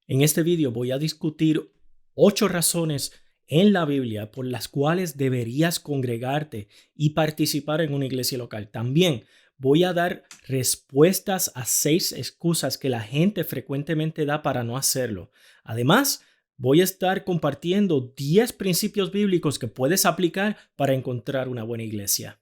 En este video voy a discutir 8 razones en la Biblia por las cuales deberías congregarte y participar en una iglesia local. También voy a dar respuestas a 6 excusas que la gente frecuentemente da para no hacerlo. Además, voy a estar compartiendo 10 principios bíblicos que puedes aplicar para encontrar una buena iglesia.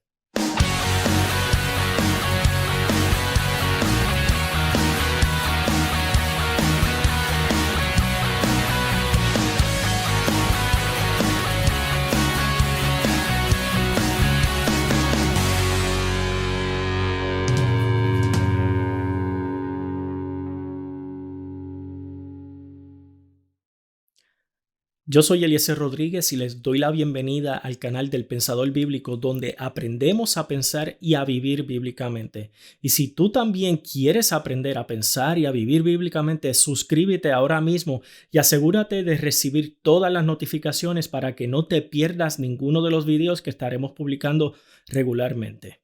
Yo soy Eliezer Rodríguez y les doy la bienvenida al canal del Pensador Bíblico, donde aprendemos a pensar y a vivir bíblicamente. Y si tú también quieres aprender a pensar y a vivir bíblicamente, suscríbete ahora mismo y asegúrate de recibir todas las notificaciones para que no te pierdas ninguno de los videos que estaremos publicando regularmente.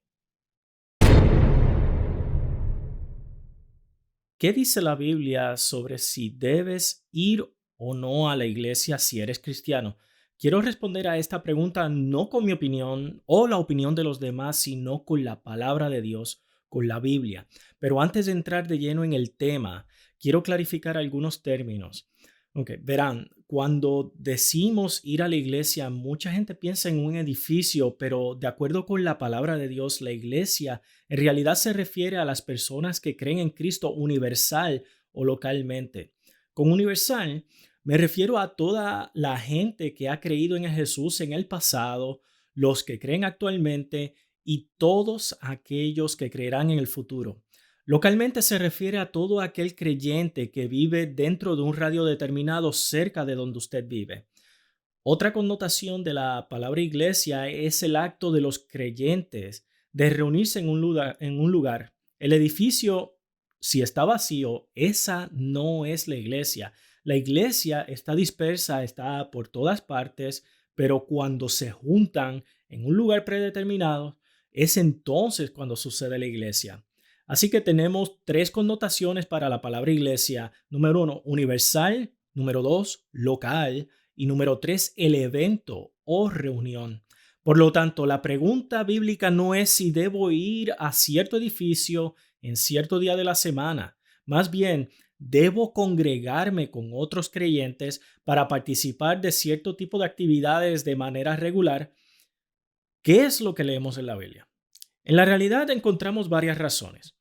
¿Qué dice la Biblia sobre si debes ir o no a la iglesia si eres cristiano? Quiero responder a esta pregunta no con mi opinión o la opinión de los demás, sino con la palabra de Dios, con la Biblia. Pero antes de entrar de lleno en el tema, quiero clarificar algunos términos. Verán, cuando decimos ir a la iglesia, mucha gente piensa en un edificio, pero de acuerdo con la palabra de Dios, la iglesia en realidad se refiere a las personas que creen en Cristo universal o localmente. Con universal me refiero a toda la gente que ha creído en Jesús en el pasado, los que creen actualmente y todos aquellos que creerán en el futuro. Localmente se refiere a todo aquel creyente que vive dentro de un radio determinado cerca de donde usted vive. Otra connotación de la palabra iglesia es el acto de los creyentes de reunirse en un lugar. El edificio, si está vacío, esa no es la iglesia. La iglesia está dispersa, está por todas partes, pero cuando se juntan en un lugar predeterminado, es entonces cuando sucede la iglesia. Así que tenemos 3 connotaciones para la palabra iglesia. Número 1, universal. Número 2, local. Y número 3, el evento o reunión. Por lo tanto, la pregunta bíblica no es si debo ir a cierto edificio en cierto día de la semana. Más bien, debo congregarme con otros creyentes para participar de cierto tipo de actividades de manera regular. ¿Qué es lo que leemos en la Biblia? En la realidad encontramos varias razones.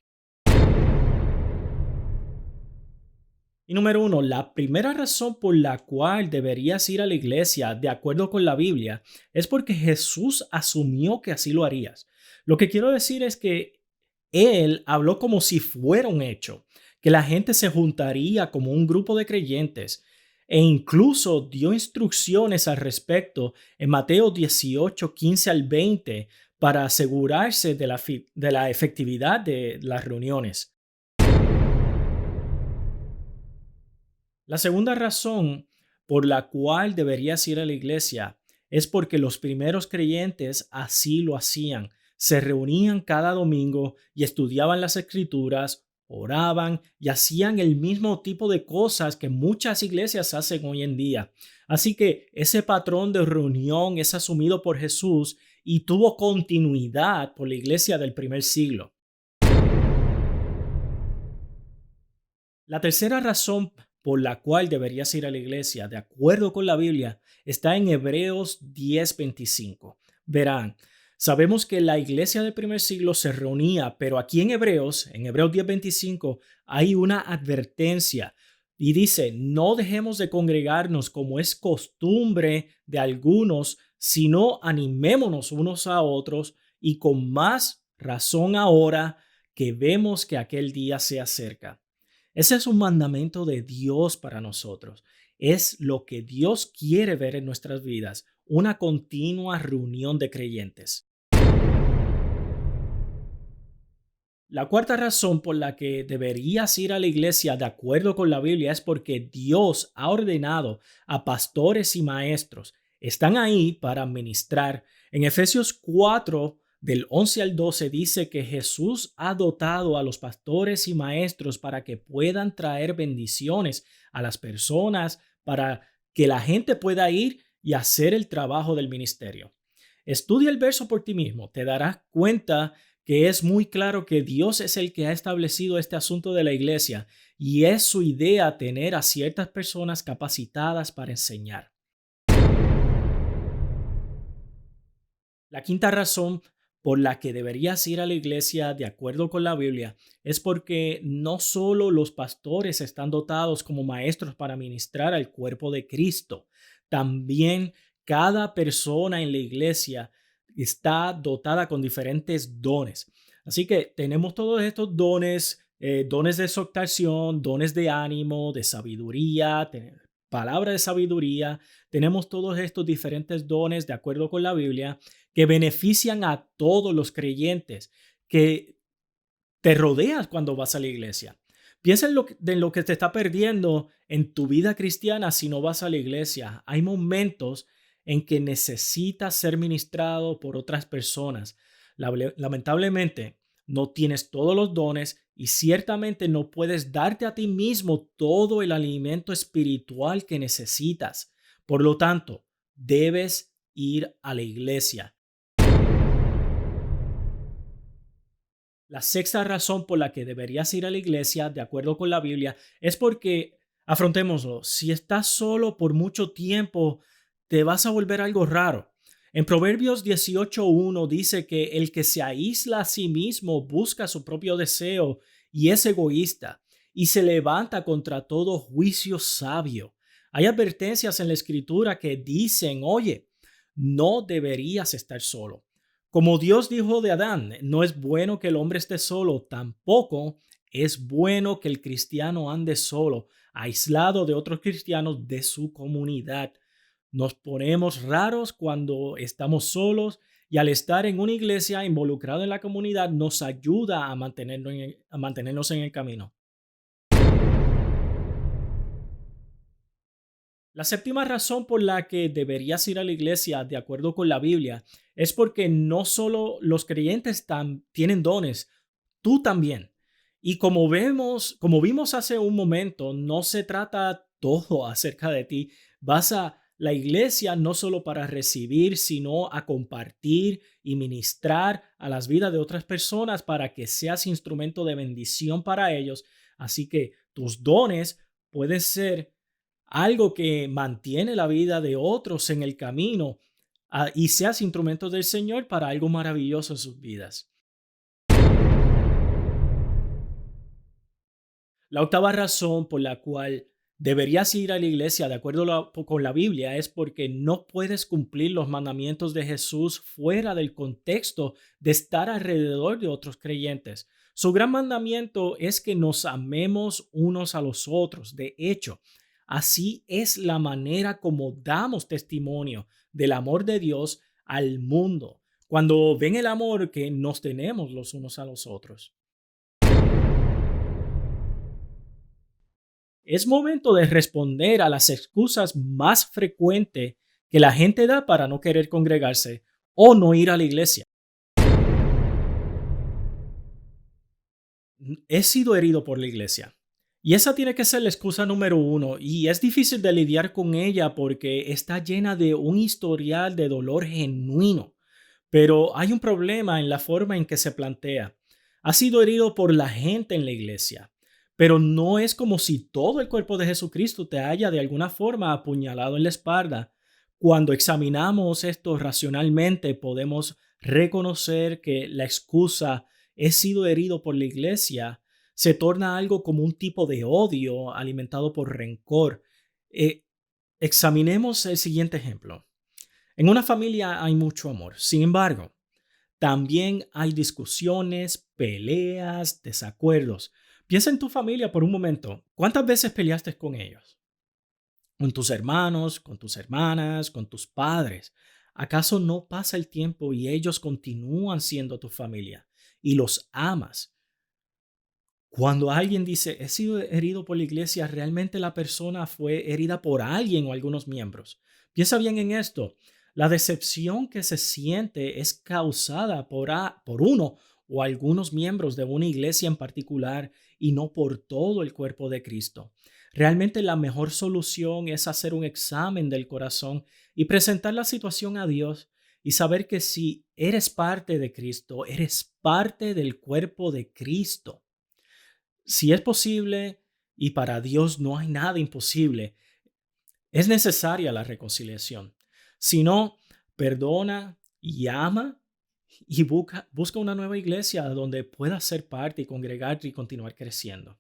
Y número 1, la primera razón por la cual deberías ir a la iglesia de acuerdo con la Biblia es porque Jesús asumió que así lo harías. Lo que quiero decir es que Él habló como si fuera un hecho, que la gente se juntaría como un grupo de creyentes e incluso dio instrucciones al respecto en Mateo 18, 15 al 20 para asegurarse de la efectividad de las reuniones. La segunda razón por la cual deberías ir a la iglesia es porque los primeros creyentes así lo hacían. Se reunían cada domingo y estudiaban las escrituras, oraban y hacían el mismo tipo de cosas que muchas iglesias hacen hoy en día. Así que ese patrón de reunión es asumido por Jesús y tuvo continuidad por la iglesia del primer siglo. La tercera razón por la cual deberías ir a la iglesia, de acuerdo con la Biblia, está en Hebreos 10:25. Verán, sabemos que la iglesia del primer siglo se reunía, pero aquí en Hebreos 10:25, hay una advertencia y dice, no dejemos de congregarnos como es costumbre de algunos, sino animémonos unos a otros y con más razón ahora que vemos que aquel día se acerca. Ese es un mandamiento de Dios para nosotros. Es lo que Dios quiere ver en nuestras vidas, una continua reunión de creyentes. La cuarta razón por la que deberías ir a la iglesia de acuerdo con la Biblia es porque Dios ha ordenado a pastores y maestros. Están ahí para ministrar. En Efesios 4, del 11 al 12 dice que Jesús ha dotado a los pastores y maestros para que puedan traer bendiciones a las personas, para que la gente pueda ir y hacer el trabajo del ministerio. Estudia el verso por ti mismo, te darás cuenta que es muy claro que Dios es el que ha establecido este asunto de la iglesia y es su idea tener a ciertas personas capacitadas para enseñar. La quinta razón por la que deberías ir a la iglesia de acuerdo con la Biblia es porque no solo los pastores están dotados como maestros para ministrar al cuerpo de Cristo, también cada persona en la iglesia está dotada con diferentes dones. Así que tenemos todos estos dones, dones de exhortación, dones de ánimo, de sabiduría, palabra de sabiduría. Tenemos todos estos diferentes dones de acuerdo con la Biblia que benefician a todos los creyentes que te rodeas cuando vas a la iglesia. Piensa en lo que te está perdiendo en tu vida cristiana si no vas a la iglesia. Hay momentos en que necesitas ser ministrado por otras personas. Lamentablemente, no tienes todos los dones y ciertamente no puedes darte a ti mismo todo el alimento espiritual que necesitas. Por lo tanto, debes ir a la iglesia. La sexta razón por la que deberías ir a la iglesia, de acuerdo con la Biblia, es porque, afrontémoslo, si estás solo por mucho tiempo, te vas a volver algo raro. En Proverbios 18:1 dice que el que se aísla a sí mismo busca su propio deseo y es egoísta y se levanta contra todo juicio sabio. Hay advertencias en la escritura que dicen, oye, no deberías estar solo. Como Dios dijo de Adán, no es bueno que el hombre esté solo, tampoco es bueno que el cristiano ande solo, aislado de otros cristianos de su comunidad. Nos ponemos raros cuando estamos solos y al estar en una iglesia involucrado en la comunidad nos ayuda a mantenernos en el camino. La séptima razón por la que deberías ir a la iglesia de acuerdo con la Biblia es porque no solo los creyentes tienen dones, tú también. Y como vimos hace un momento, no se trata todo acerca de ti. Vas a la iglesia no solo para recibir, sino a compartir y ministrar a las vidas de otras personas para que seas instrumento de bendición para ellos. Así que tus dones pueden ser algo que mantiene la vida de otros en el camino, y seas instrumento del Señor para algo maravilloso en sus vidas. La octava razón por la cual deberías ir a la iglesia de acuerdo con la Biblia es porque no puedes cumplir los mandamientos de Jesús fuera del contexto de estar alrededor de otros creyentes. Su gran mandamiento es que nos amemos unos a los otros. De hecho, así es la manera como damos testimonio del amor de Dios al mundo, cuando ven el amor que nos tenemos los unos a los otros. Es momento de responder a las excusas más frecuentes que la gente da para no querer congregarse o no ir a la iglesia. He sido herido por la iglesia. Y esa tiene que ser la excusa número uno. Y es difícil de lidiar con ella porque está llena de un historial de dolor genuino. Pero hay un problema en la forma en que se plantea. Has sido herido por la gente en la iglesia, pero no es como si todo el cuerpo de Jesucristo te haya de alguna forma apuñalado en la espalda. Cuando examinamos esto racionalmente, podemos reconocer que la excusa he sido herido por la iglesia se torna algo como un tipo de odio alimentado por rencor. Eh, Examinemos el siguiente ejemplo. En una familia hay mucho amor. Sin embargo, también hay discusiones, peleas, desacuerdos. Piensa en tu familia por un momento. ¿Cuántas veces peleaste con ellos? Con tus hermanos, con tus hermanas, con tus padres. ¿Acaso no pasa el tiempo y ellos continúan siendo tu familia y los amas? Cuando alguien dice, he sido herido por la iglesia, realmente la persona fue herida por alguien o algunos miembros. Piensa bien en esto. La decepción que se siente es causada por uno o algunos miembros de una iglesia en particular y no por todo el cuerpo de Cristo. Realmente la mejor solución es hacer un examen del corazón y presentar la situación a Dios y saber que si eres parte de Cristo, eres parte del cuerpo de Cristo. Si es posible, y para Dios no hay nada imposible, es necesaria la reconciliación. Si no, perdona y ama y busca una nueva iglesia donde puedas ser parte y congregarte y continuar creciendo.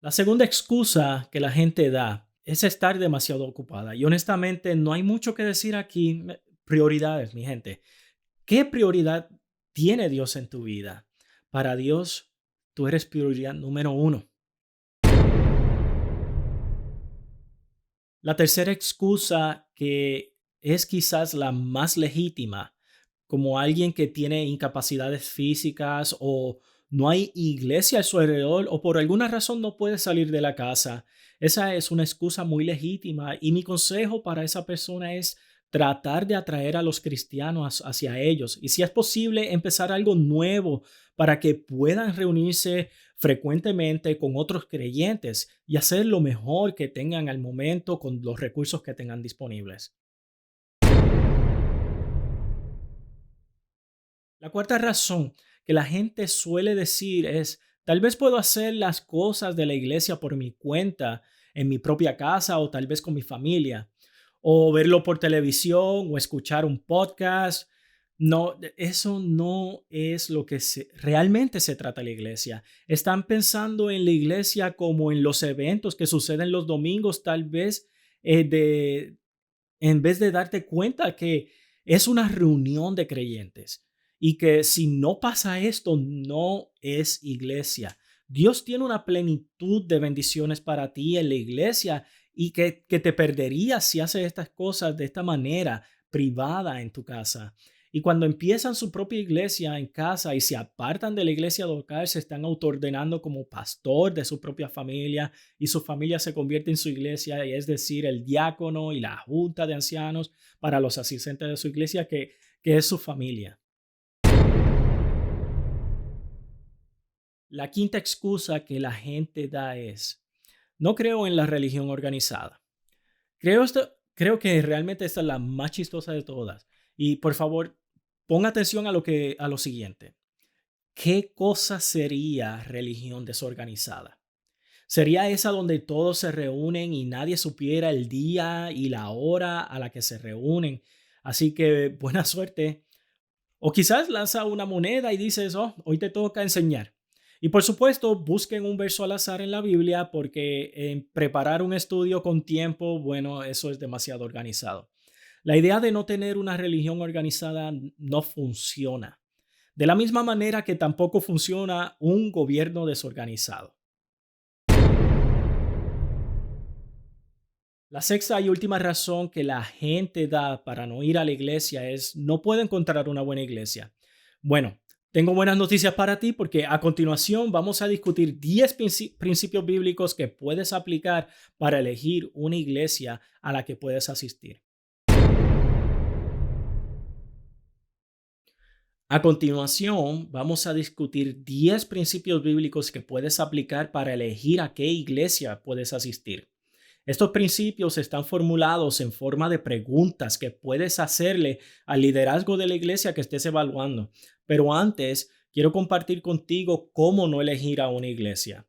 La segunda excusa que la gente da es estar demasiado ocupada. Y honestamente no hay mucho que decir aquí. Prioridades, mi gente. ¿Qué prioridad tiene Dios en tu vida? Para Dios, tú eres prioridad número uno. La tercera excusa, que es quizás la más legítima, como alguien que tiene incapacidades físicas o no hay iglesia a su alrededor o por alguna razón no puede salir de la casa. Esa es una excusa muy legítima y mi consejo para esa persona es tratar de atraer a los cristianos hacia ellos y si es posible empezar algo nuevo para que puedan reunirse frecuentemente con otros creyentes y hacer lo mejor que tengan al momento con los recursos que tengan disponibles. La cuarta razón que la gente suele decir es, tal vez puedo hacer las cosas de la iglesia por mi cuenta, en mi propia casa o tal vez con mi familia, o verlo por televisión o escuchar un podcast. No, eso no es lo que realmente se trata la iglesia. Están pensando en la iglesia como en los eventos que suceden los domingos, tal vez en vez de darte cuenta que es una reunión de creyentes y que si no pasa esto, no es iglesia. Dios tiene una plenitud de bendiciones para ti en la iglesia y que te perderías si haces estas cosas de esta manera privada en tu casa. Y cuando empiezan su propia iglesia en casa y se apartan de la iglesia local, se están autoordenando como pastor de su propia familia y su familia se convierte en su iglesia, y es decir, el diácono y la junta de ancianos para los asistentes de su iglesia, que es su familia. La quinta excusa que la gente da es, no creo en la religión organizada. Creo que realmente esta es la más chistosa de todas. Y por favor, pon atención a lo siguiente. ¿Qué cosa sería religión desorganizada? ¿Sería esa donde todos se reúnen y nadie supiera el día y la hora a la que se reúnen? Así que buena suerte. O quizás lanza una moneda y dices, oh, hoy te toca enseñar. Y por supuesto, busquen un verso al azar en la Biblia porque en preparar un estudio con tiempo, bueno, eso es demasiado organizado. La idea de no tener una religión organizada no funciona. De la misma manera que tampoco funciona un gobierno desorganizado. La sexta y última razón que la gente da para no ir a la iglesia es no puedo encontrar una buena iglesia. Bueno, tengo buenas noticias para ti porque a continuación vamos a discutir 10 principios bíblicos que puedes aplicar para elegir una iglesia a la que puedes asistir. A continuación, vamos a discutir 10 principios bíblicos que puedes aplicar para elegir a qué iglesia puedes asistir. Estos principios están formulados en forma de preguntas que puedes hacerle al liderazgo de la iglesia que estés evaluando. Pero antes, quiero compartir contigo cómo no elegir a una iglesia.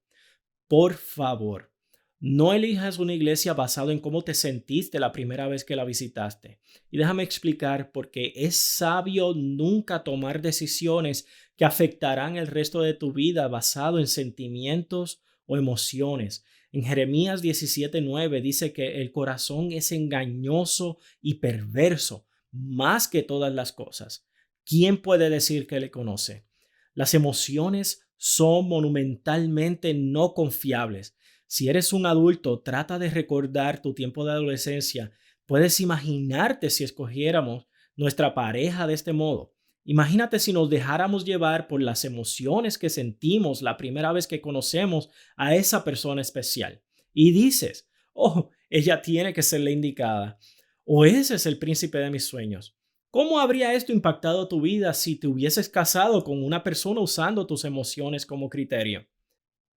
Por favor, no elijas una iglesia basado en cómo te sentiste la primera vez que la visitaste. Y déjame explicar por qué es sabio nunca tomar decisiones que afectarán el resto de tu vida basado en sentimientos o emociones. En Jeremías 17:9 dice que el corazón es engañoso y perverso más que todas las cosas. ¿Quién puede decir que le conoce? Las emociones son monumentalmente no confiables. Si eres un adulto, trata de recordar tu tiempo de adolescencia. Puedes imaginarte si escogiéramos nuestra pareja de este modo. Imagínate si nos dejáramos llevar por las emociones que sentimos la primera vez que conocemos a esa persona especial. Y dices, oh, ella tiene que ser la indicada. O ese es el príncipe de mis sueños. ¿Cómo habría esto impactado tu vida si te hubieses casado con una persona usando tus emociones como criterio?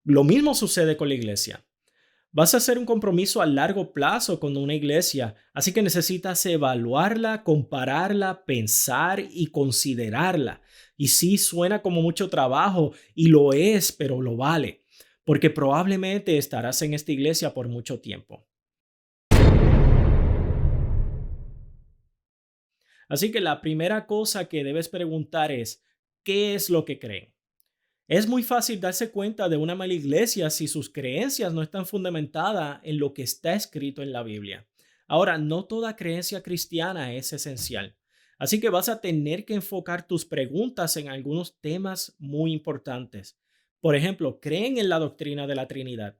Lo mismo sucede con la iglesia. Vas a hacer un compromiso a largo plazo con una iglesia, así que necesitas evaluarla, compararla, pensar y considerarla. Y sí, suena como mucho trabajo y lo es, pero lo vale, porque probablemente estarás en esta iglesia por mucho tiempo. Así que la primera cosa que debes preguntar es, ¿qué es lo que creen? Es muy fácil darse cuenta de una mala iglesia si sus creencias no están fundamentadas en lo que está escrito en la Biblia. Ahora, no toda creencia cristiana es esencial, así que vas a tener que enfocar tus preguntas en algunos temas muy importantes. Por ejemplo, ¿creen en la doctrina de la Trinidad?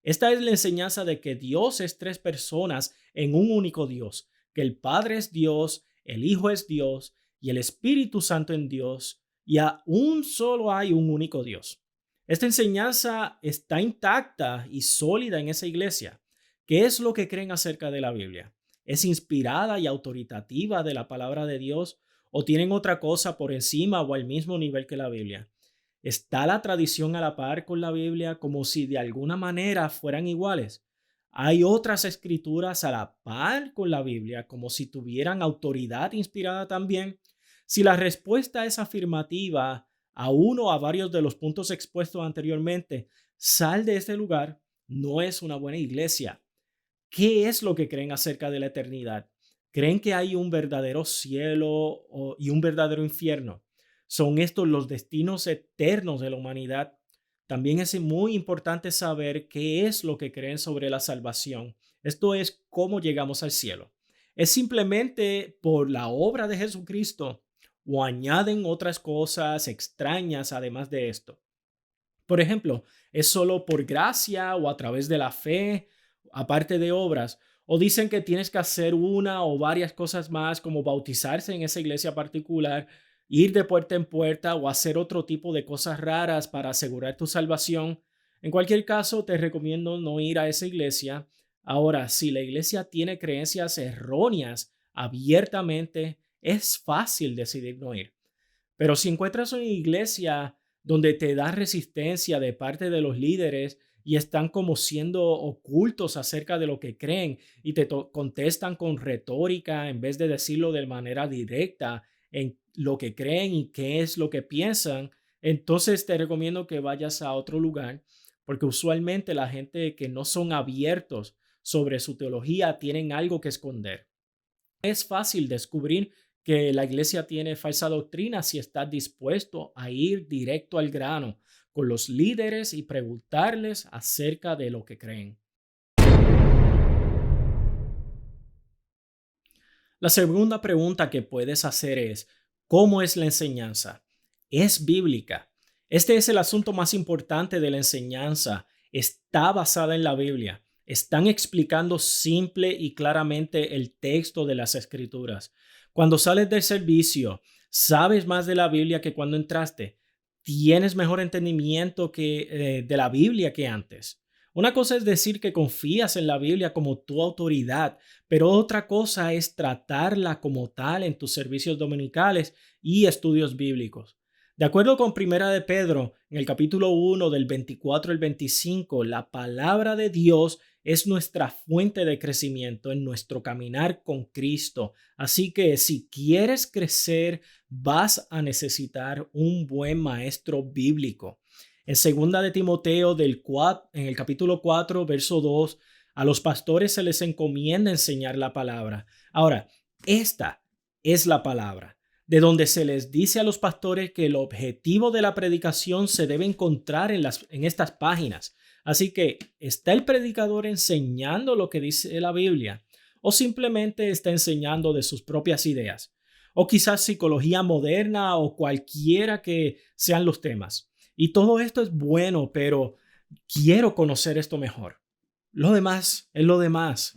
Esta es la enseñanza de que Dios es tres personas en un único Dios, que el Padre es Dios, el Hijo es Dios y el Espíritu Santo en Dios y aún solo hay un único Dios. Esta enseñanza está intacta y sólida en esa iglesia. ¿Qué es lo que creen acerca de la Biblia? ¿Es inspirada y autoritativa de la palabra de Dios o tienen otra cosa por encima o al mismo nivel que la Biblia? ¿Está la tradición a la par con la Biblia como si de alguna manera fueran iguales? ¿Hay otras escrituras a la par con la Biblia como si tuvieran autoridad inspirada también? Si la respuesta es afirmativa a uno o a varios de los puntos expuestos anteriormente, sal de este lugar, no es una buena iglesia. ¿Qué es lo que creen acerca de la eternidad? ¿Creen que hay un verdadero cielo y un verdadero infierno? ¿Son estos los destinos eternos de la humanidad? También es muy importante saber qué es lo que creen sobre la salvación. Esto es cómo llegamos al cielo. ¿Es simplemente por la obra de Jesucristo o añaden otras cosas extrañas además de esto? Por ejemplo, ¿es solo por gracia o a través de la fe, aparte de obras? ¿O dicen que tienes que hacer una o varias cosas más, como bautizarse en esa iglesia particular, ir de puerta en puerta o hacer otro tipo de cosas raras para asegurar tu salvación? En cualquier caso, te recomiendo no ir a esa iglesia. Ahora, si la iglesia tiene creencias erróneas abiertamente, es fácil decidir no ir. Pero si encuentras una iglesia donde te da resistencia de parte de los líderes y están como siendo ocultos acerca de lo que creen y te contestan con retórica en vez de decirlo de manera directa en lo que creen y qué es lo que piensan, entonces te recomiendo que vayas a otro lugar porque usualmente la gente que no son abiertos sobre su teología tienen algo que esconder. Es fácil descubrir que la iglesia tiene falsa doctrina si estás dispuesto a ir directo al grano con los líderes y preguntarles acerca de lo que creen. La segunda pregunta que puedes hacer es, ¿cómo es la enseñanza? ¿Es bíblica? Este es el asunto más importante de la enseñanza. Está basada en la Biblia. Están explicando simple y claramente el texto de las escrituras. Cuando sales del servicio, sabes más de la Biblia que cuando entraste. Tienes mejor entendimiento de la Biblia que antes. Una cosa es decir que confías en la Biblia como tu autoridad, pero otra cosa es tratarla como tal en tus servicios dominicales y estudios bíblicos. De acuerdo con Primera de Pedro, en el capítulo 1 del 24 al 25, la palabra de Dios es nuestra fuente de crecimiento en nuestro caminar con Cristo. Así que si quieres crecer, vas a necesitar un buen maestro bíblico. En segunda de Timoteo en el capítulo 4, verso 2, a los pastores se les encomienda enseñar la palabra. Ahora, esta es la palabra, de donde se les dice a los pastores que el objetivo de la predicación se debe encontrar en estas páginas. Así que, ¿está el predicador enseñando lo que dice la Biblia? ¿O simplemente está enseñando de sus propias ideas? O quizás psicología moderna o cualquiera que sean los temas. Y todo esto es bueno, pero quiero conocer esto mejor. Lo demás es lo demás.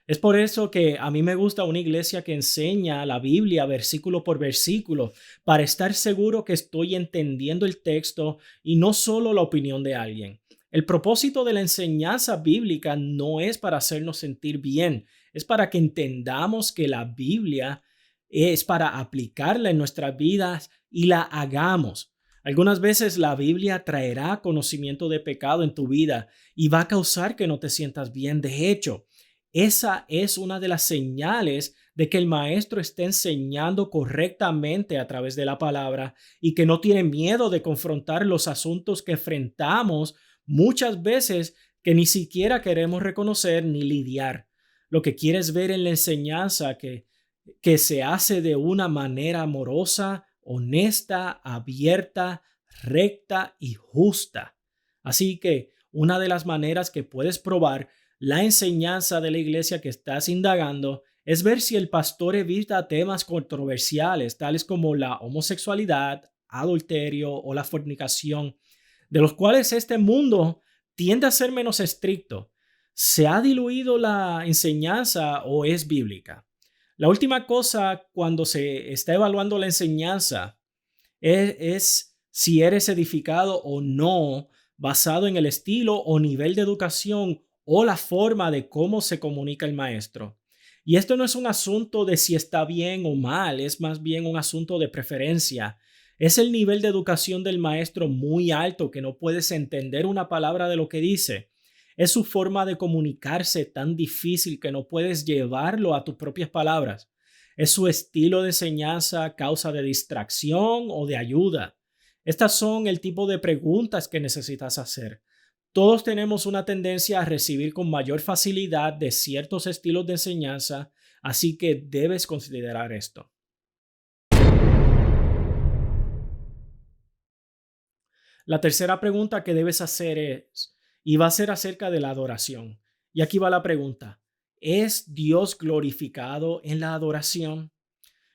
Es por eso que a mí me gusta una iglesia que enseña la Biblia versículo por versículo, para estar seguro que estoy entendiendo el texto y no solo la opinión de alguien. El propósito de la enseñanza bíblica no es para hacernos sentir bien, es para que entendamos que la Biblia es para aplicarla en nuestras vidas y la hagamos. Algunas veces la Biblia traerá conocimiento de pecado en tu vida y va a causar que no te sientas bien. De hecho, esa es una de las señales de que el maestro está enseñando correctamente a través de la palabra y que no tiene miedo de confrontar los asuntos que enfrentamos muchas veces que ni siquiera queremos reconocer ni lidiar. Lo que quieres ver en la enseñanza que se hace de una manera amorosa, honesta, abierta, recta y justa. Así que una de las maneras que puedes probar la enseñanza de la iglesia que estás indagando es ver si el pastor evita temas controversiales, tales como la homosexualidad, adulterio o la fornicación, de los cuales este mundo tiende a ser menos estricto. ¿Se ha diluido la enseñanza o es bíblica? La última cosa cuando se está evaluando la enseñanza es si eres edificado o no basado en el estilo o nivel de educación o la forma de cómo se comunica el maestro. Y esto no es un asunto de si está bien o mal, es más bien un asunto de preferencia. Es el nivel de educación del maestro muy alto que no puedes entender una palabra de lo que dice. Es su forma de comunicarse tan difícil que no puedes llevarlo a tus propias palabras. ¿Es su estilo de enseñanza causa de distracción o de ayuda? Estas son el tipo de preguntas que necesitas hacer. Todos tenemos una tendencia a recibir con mayor facilidad de ciertos estilos de enseñanza, así que debes considerar esto. La tercera pregunta que debes hacer y va a ser acerca de la adoración. Y aquí va la pregunta. ¿Es Dios glorificado en la adoración?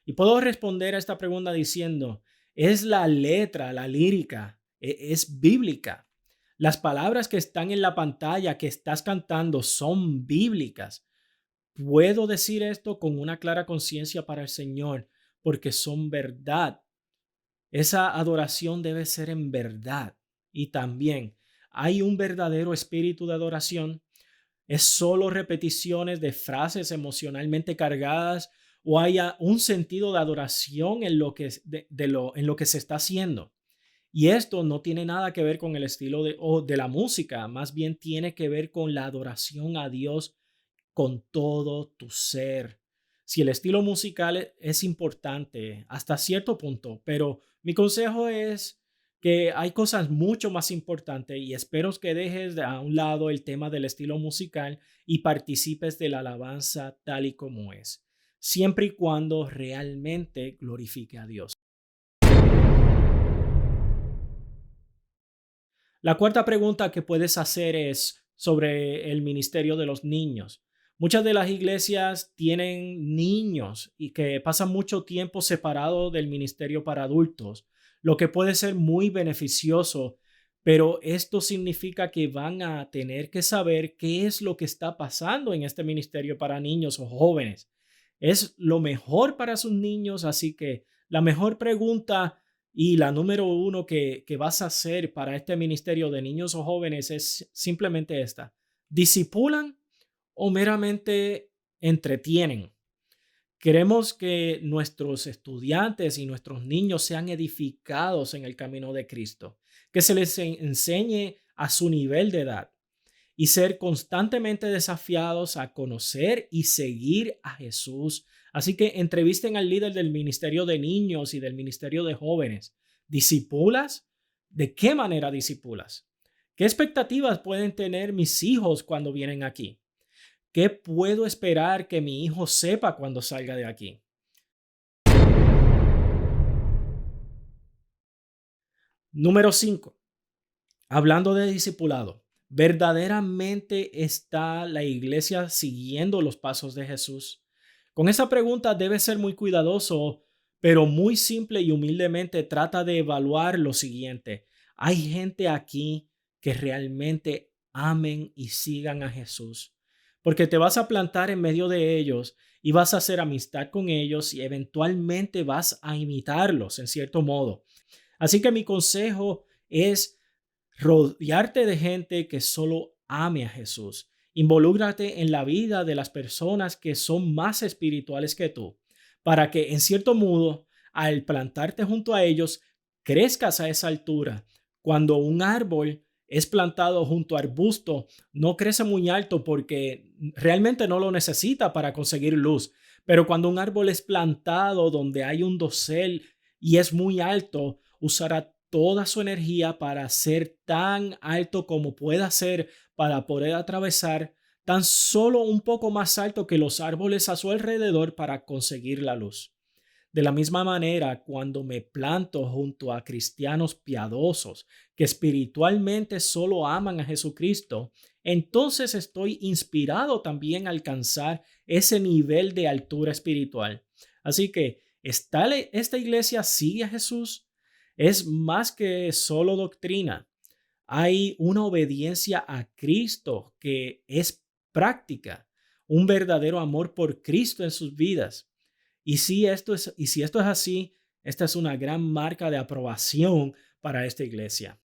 Y puedo responder a esta pregunta diciendo, es la letra, la lírica, es bíblica. Las palabras que están en la pantalla que estás cantando son bíblicas. Puedo decir esto con una clara conciencia para el Señor porque son verdad. Esa adoración debe ser en verdad. Y también hay un verdadero espíritu de adoración. ¿Es solo repeticiones de frases emocionalmente cargadas o hay un sentido de adoración en lo que, en lo que se está haciendo? Y esto no tiene nada que ver con el estilo de la música, más bien tiene que ver con la adoración a Dios con todo tu ser. Si el estilo musical es importante hasta cierto punto, pero mi consejo es que hay cosas mucho más importantes y espero que dejes a un lado el tema del estilo musical y participes de la alabanza tal y como es, siempre y cuando realmente glorifique a Dios. La cuarta pregunta que puedes hacer es sobre el ministerio de los niños. Muchas de las iglesias tienen niños y que pasan mucho tiempo separados del ministerio para adultos, lo que puede ser muy beneficioso, pero esto significa que van a tener que saber qué es lo que está pasando en este ministerio para niños o jóvenes. Es lo mejor para sus niños, así que la mejor pregunta y la número uno que vas a hacer para este ministerio de niños o jóvenes es simplemente esta. ¿Disipulan o meramente entretienen? Queremos que nuestros estudiantes y nuestros niños sean edificados en el camino de Cristo, que se les enseñe a su nivel de edad y ser constantemente desafiados a conocer y seguir a Jesús. Así que entrevisten al líder del ministerio de niños y del ministerio de jóvenes. ¿Disipulas? ¿De qué manera disipulas? ¿Qué expectativas pueden tener mis hijos cuando vienen aquí? ¿Qué puedo esperar que mi hijo sepa cuando salga de aquí? Número 5. Hablando de discipulado, ¿verdaderamente está la iglesia siguiendo los pasos de Jesús? Con esa pregunta debes ser muy cuidadoso, pero muy simple y humildemente trata de evaluar lo siguiente. ¿Hay gente aquí que realmente amen y sigan a Jesús? Porque te vas a plantar en medio de ellos y vas a hacer amistad con ellos y eventualmente vas a imitarlos en cierto modo. Así que mi consejo es Rodearte de gente que solo ame a Jesús. Involúcrate en la vida de las personas que son más espirituales que tú, para que en cierto modo, al plantarte junto a ellos, crezcas a esa altura. Cuando un árbol es plantado junto a arbusto, no crece muy alto porque realmente no lo necesita para conseguir luz. Pero cuando un árbol es plantado donde hay un dosel y es muy alto, usará toda su energía para ser tan alto como pueda ser, para poder atravesar tan solo un poco más alto que los árboles a su alrededor para conseguir la luz. De la misma manera, cuando me planto junto a cristianos piadosos que espiritualmente solo aman a Jesucristo, entonces estoy inspirado también a alcanzar ese nivel de altura espiritual. Así que, ¿esta iglesia sigue a Jesús? Es más que solo doctrina. Hay una obediencia a Cristo que es práctica, un verdadero amor por Cristo en sus vidas. Y si esto es así, esta es una gran marca de aprobación para esta iglesia.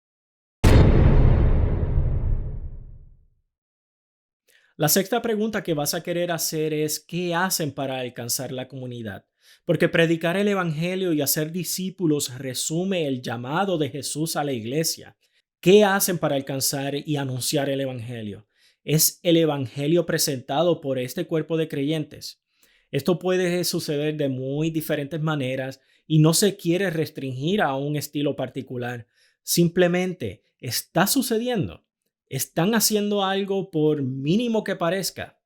La sexta pregunta que vas a querer hacer es, ¿qué hacen para alcanzar la comunidad? Porque predicar el Evangelio y hacer discípulos resume el llamado de Jesús a la iglesia. ¿Qué hacen para alcanzar y anunciar el Evangelio? Es el Evangelio presentado por este cuerpo de creyentes. Esto puede suceder de muy diferentes maneras y no se quiere restringir a un estilo particular. Simplemente está sucediendo. Están haciendo algo por mínimo que parezca.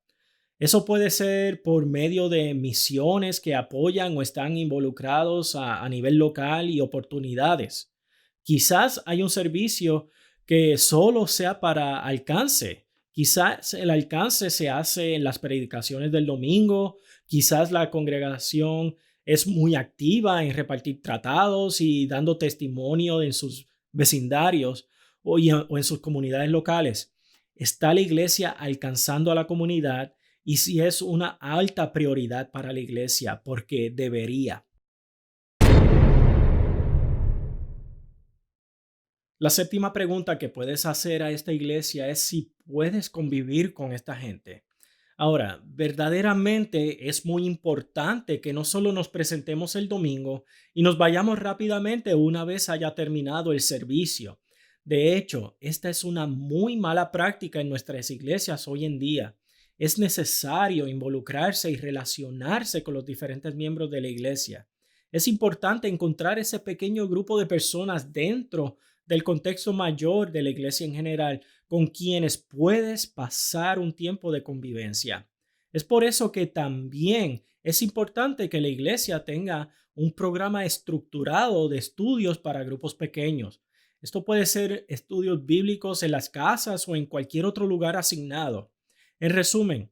Eso puede ser por medio de misiones que apoyan o están involucrados a nivel local y oportunidades. Quizás hay un servicio que solo sea para alcance. Quizás el alcance se hace en las predicaciones del domingo. Quizás la congregación es muy activa en repartir tratados y dando testimonio en sus vecindarios o en sus comunidades locales. ¿Está la iglesia alcanzando a la comunidad? Y si es una alta prioridad para la iglesia, porque debería. La séptima pregunta que puedes hacer a esta iglesia es si puedes convivir con esta gente. Ahora, verdaderamente es muy importante que no solo nos presentemos el domingo y nos vayamos rápidamente una vez haya terminado el servicio. De hecho, esta es una muy mala práctica en nuestras iglesias hoy en día. Es necesario involucrarse y relacionarse con los diferentes miembros de la iglesia. Es importante encontrar ese pequeño grupo de personas dentro del contexto mayor de la iglesia en general, con quienes puedes pasar un tiempo de convivencia. Es por eso que también es importante que la iglesia tenga un programa estructurado de estudios para grupos pequeños. Esto puede ser estudios bíblicos en las casas o en cualquier otro lugar asignado. En resumen,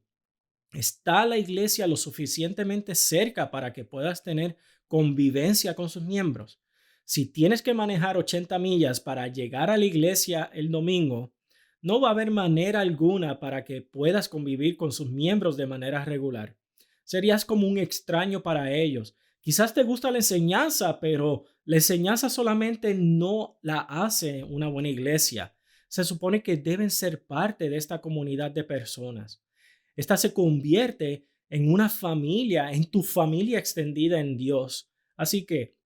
¿está la iglesia lo suficientemente cerca para que puedas tener convivencia con sus miembros? Si tienes que manejar 80 millas para llegar a la iglesia el domingo, no va a haber manera alguna para que puedas convivir con sus miembros de manera regular. Serías como un extraño para ellos. Quizás te gusta la enseñanza, pero la enseñanza solamente no la hace una buena iglesia. Se supone que deben ser parte de esta comunidad de personas. Esta se convierte en una familia, en tu familia extendida en Dios. Así que,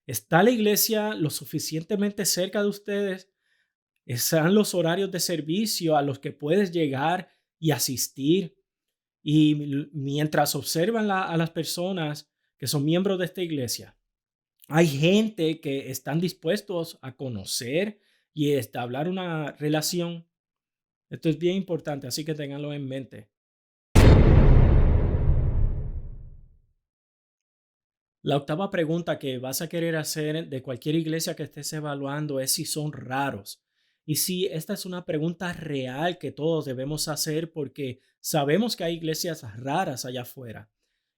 ¿está la iglesia lo suficientemente cerca de ustedes? ¿Están los horarios de servicio a los que puedes llegar y asistir? Y mientras observan a las personas que son miembros de esta iglesia, hay gente que están dispuestos a conocer y establecer una relación. Esto es bien importante, así que ténganlo en mente. La octava pregunta que vas a querer hacer de cualquier iglesia que estés evaluando es si son raros. Y sí, esta es una pregunta real que todos debemos hacer porque sabemos que hay iglesias raras allá afuera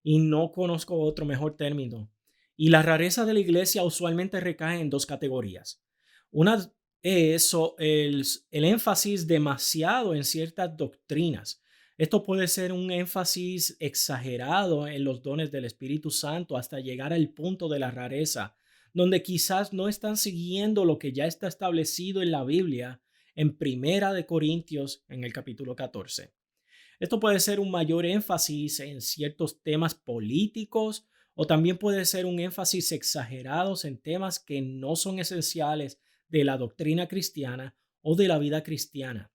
y no conozco otro mejor término. Y la rareza de la iglesia usualmente recae en dos categorías. Una es el énfasis demasiado en ciertas doctrinas. Esto puede ser un énfasis exagerado en los dones del Espíritu Santo hasta llegar al punto de la rareza, donde quizás no están siguiendo lo que ya está establecido en la Biblia en Primera de Corintios en el capítulo 14. Esto puede ser un mayor énfasis en ciertos temas políticos o también puede ser un énfasis exagerados en temas que no son esenciales de la doctrina cristiana o de la vida cristiana.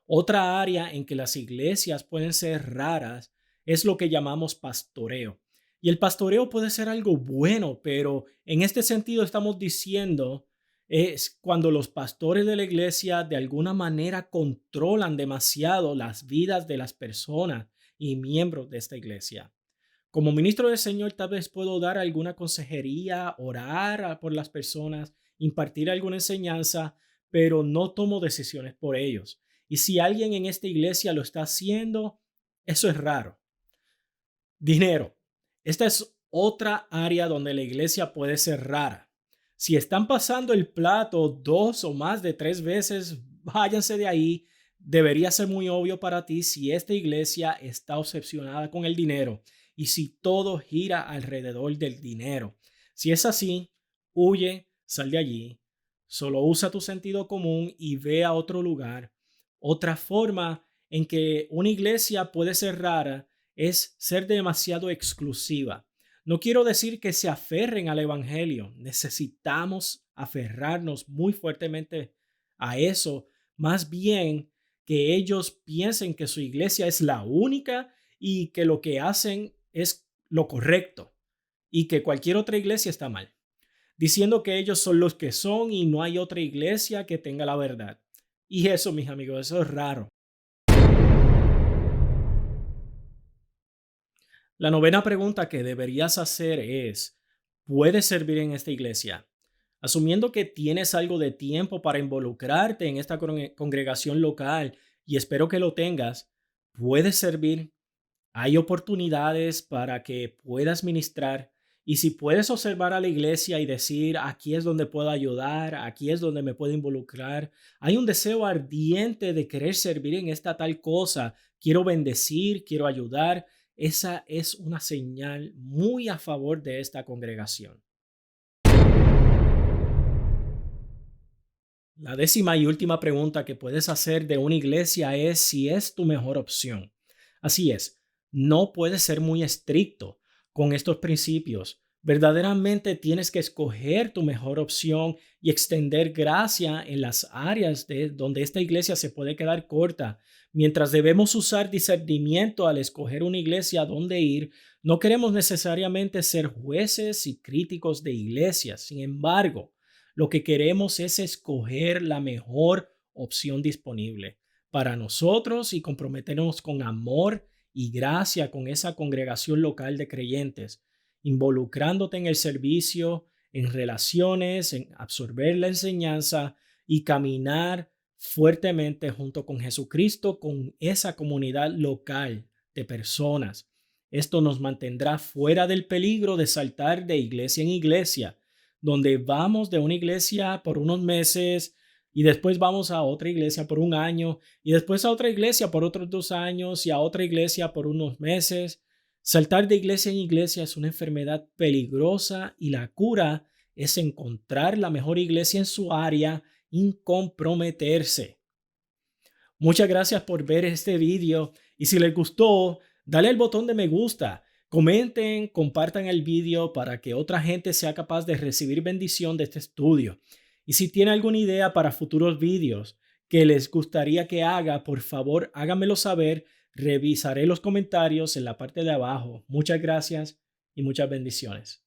Otra área en que las iglesias pueden ser raras es lo que llamamos pastoreo. Y el pastoreo puede ser algo bueno, pero en este sentido estamos diciendo es cuando los pastores de la iglesia de alguna manera controlan demasiado las vidas de las personas y miembros de esta iglesia. Como ministro del Señor, tal vez puedo dar alguna consejería, orar por las personas, impartir alguna enseñanza, pero no tomo decisiones por ellos. Y si alguien en esta iglesia lo está haciendo, eso es raro. Dinero. Esta es otra área donde la iglesia puede ser rara. Si están pasando el plato 2 o más de 3 veces, váyanse de ahí. Debería ser muy obvio para ti si esta iglesia está obsesionada con el dinero y si todo gira alrededor del dinero. Si es así, huye, sal de allí. Solo usa tu sentido común y ve a otro lugar. Otra forma en que una iglesia puede ser rara es ser demasiado exclusiva. No quiero decir que se aferren al evangelio. Necesitamos aferrarnos muy fuertemente a eso. Más bien que ellos piensen que su iglesia es la única y que lo que hacen es lo correcto y que cualquier otra iglesia está mal, diciendo que ellos son los que son y no hay otra iglesia que tenga la verdad. Y eso, mis amigos, eso es raro. La novena pregunta que deberías hacer es, ¿puedes servir en esta iglesia? Asumiendo que tienes algo de tiempo para involucrarte en esta congregación local y espero que lo tengas, ¿puedes servir? Hay oportunidades para que puedas ministrar y si puedes observar a la iglesia y decir, aquí es donde puedo ayudar, aquí es donde me puedo involucrar, hay un deseo ardiente de querer servir en esta tal cosa, quiero bendecir, quiero ayudar, esa es una señal muy a favor de esta congregación. La décima y última pregunta que puedes hacer de una iglesia es si es tu mejor opción. Así es, no puedes ser muy estricto con estos principios. Verdaderamente tienes que escoger tu mejor opción y extender gracia en las áreas donde esta iglesia se puede quedar corta. Mientras debemos usar discernimiento al escoger una iglesia a dónde ir, no queremos necesariamente ser jueces y críticos de iglesias. Sin embargo, lo que queremos es escoger la mejor opción disponible para nosotros y comprometernos con amor y gracia con esa congregación local de creyentes, involucrándote en el servicio, en relaciones, en absorber la enseñanza y caminar fuertemente junto con Jesucristo, con esa comunidad local de personas. Esto nos mantendrá fuera del peligro de saltar de iglesia en iglesia, donde vamos de una iglesia por unos meses y después vamos a otra iglesia por un año y después a otra iglesia por otros 2 años y a otra iglesia por unos meses. Saltar de iglesia en iglesia es una enfermedad peligrosa y la cura es encontrar la mejor iglesia en su área y comprometerse. Muchas gracias por ver este video y si les gustó, dale al botón de me gusta. Comenten, compartan el video para que otra gente sea capaz de recibir bendición de este estudio. Y si tiene alguna idea para futuros videos que les gustaría que haga, por favor háganmelo saber. Revisaré los comentarios en la parte de abajo. Muchas gracias y muchas bendiciones.